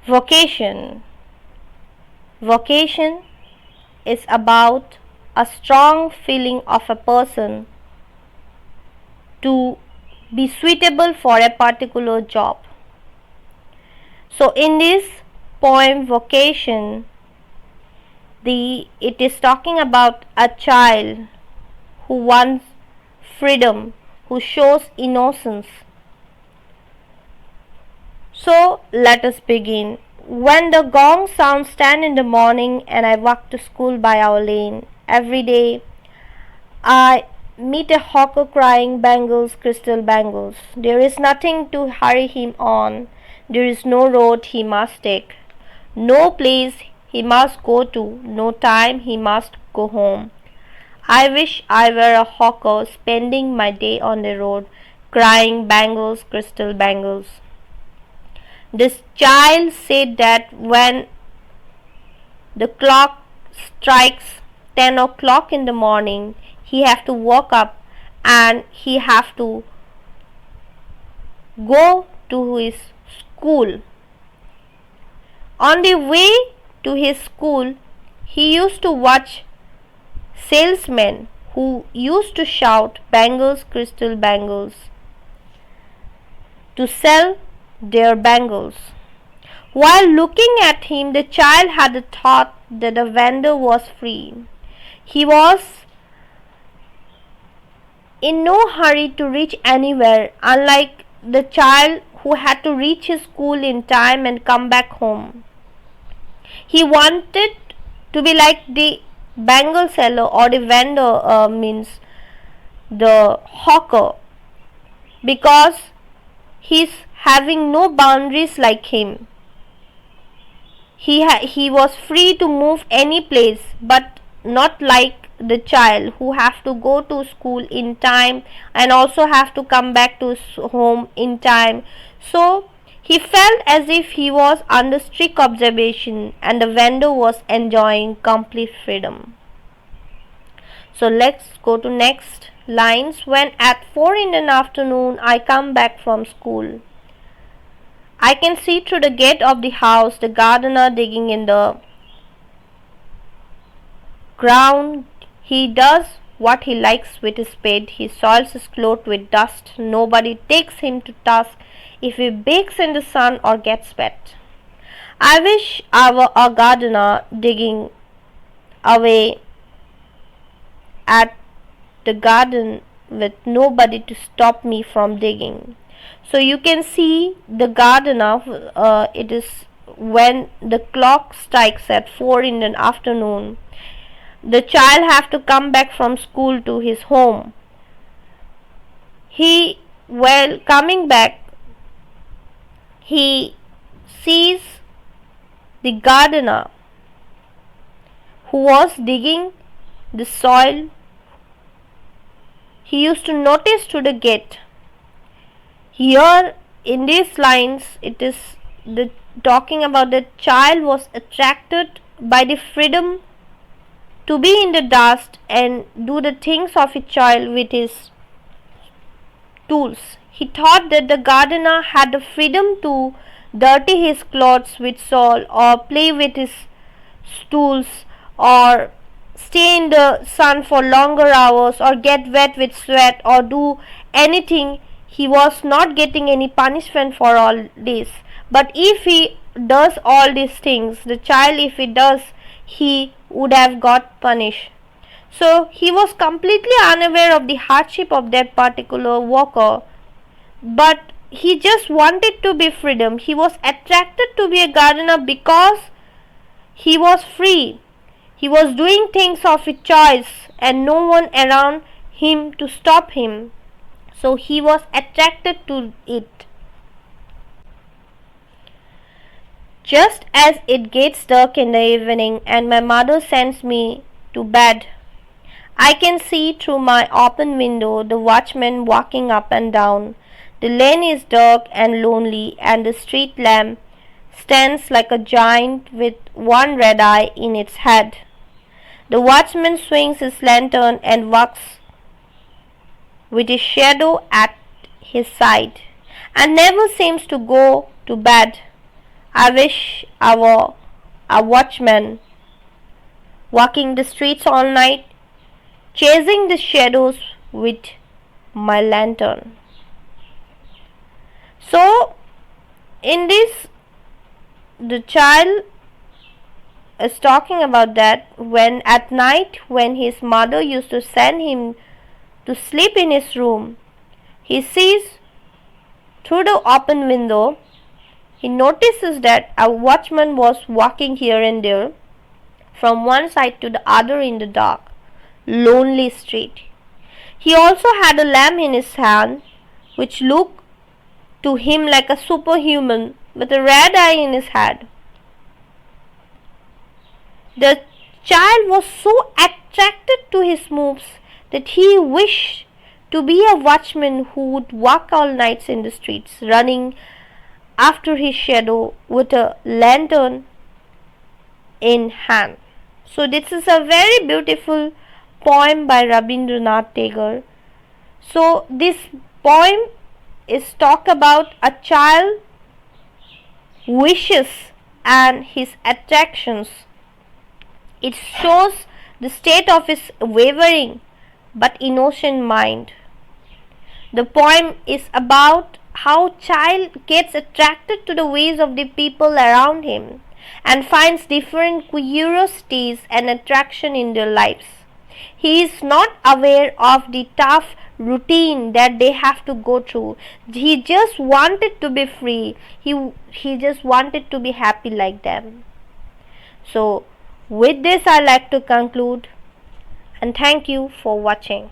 Vocation. Vocation is about a strong feeling of a person to be suitable for a particular job. So in this poem Vocation, it is talking about a child who wants freedom, who shows innocence. So let us begin. When the gong sounds 10 in the morning and I walk to school by our lane, every day I meet a hawker crying, "Bangles, crystal bangles." There is nothing to hurry him on. There is no road he must take, no place he must go to, no time he must go home. I wish I were a hawker spending my day on the road, crying, "Bangles, crystal bangles." This child said that when the clock strikes 10 o'clock in the morning, he have to wake up and he have to go to his school. On the way to his school, he used to watch salesmen who used to shout, "Bangles, crystal bangles," to sell their bangles. While looking at him, the child had the thought that the vendor was free. He was in no hurry to reach anywhere, unlike the child who had to reach his school in time and come back home. He wanted to be like the bangle seller or the vendor, means the hawker, because he's having no boundaries like him. He was free to move any place, but not like the child who have to go to school in time and also have to come back to his home in time. So he felt as if he was under strict observation and the vendor was enjoying complete freedom. So let's go to next lines. When at 4 in the afternoon I come back from school, I can see through the gate of the house the gardener digging in the ground. He does what he likes with his spade. He soils his clothes with dust. Nobody takes him to task if he bakes in the sun or gets wet. I wish I were a gardener digging away at the garden with nobody to stop me from digging. So you can see the gardener, it is when the clock strikes at 4 in the afternoon. The child have to come back from school to his home. While coming back, he sees the gardener who was digging the soil. He used to notice to the gate. Here in these lines, it is talking about the child was attracted by the freedom to be in the dust and do the things of a child with his tools. He thought that the gardener had the freedom to dirty his clothes with soil or play with his tools or stay in the sun for longer hours or get wet with sweat or do anything. He was not getting any punishment for all this. But if he does all these things, the child, if he does, he would have got punished. So he was completely unaware of the hardship of that particular worker, but he just wanted to be freedom. He was attracted to be a gardener because he was free. He was doing things of his choice and no one around him to stop him. So he was attracted to it. Just as it gets dark in the evening and my mother sends me to bed, I can see through my open window the watchmen walking up and down. The lane is dark and lonely, and the street lamp stands like a giant with one red eye in its head. The watchman swings his lantern and walks with his shadow at his side, and never seems to go to bed. I wish I were a watchman, walking the streets all night, chasing the shadows with my lantern. So, in this, the child is talking about that when at night, when his mother used to send him to sleep in his room, he sees through the open window. He notices that a watchman was walking here and there from one side to the other in the dark, lonely street. He also had a lamp in his hand, which looked to him like a superhuman with a red eye in his head. The child was so attracted to his moves that he wished to be a watchman who would walk all nights in the streets, running after his shadow with a lantern in hand. So this is a very beautiful poem by Rabindranath Tagore. So this poem is talk about a child wishes and his attractions. It shows the state of his wavering but innocent mind. The poem is about how child gets attracted to the ways of the people around him and finds different curiosities and attraction in their lives. He is not aware of the tough routine that they have to go through. He just wanted to be free. He just wanted to be happy like them. So with this I like to conclude, and thank you for watching.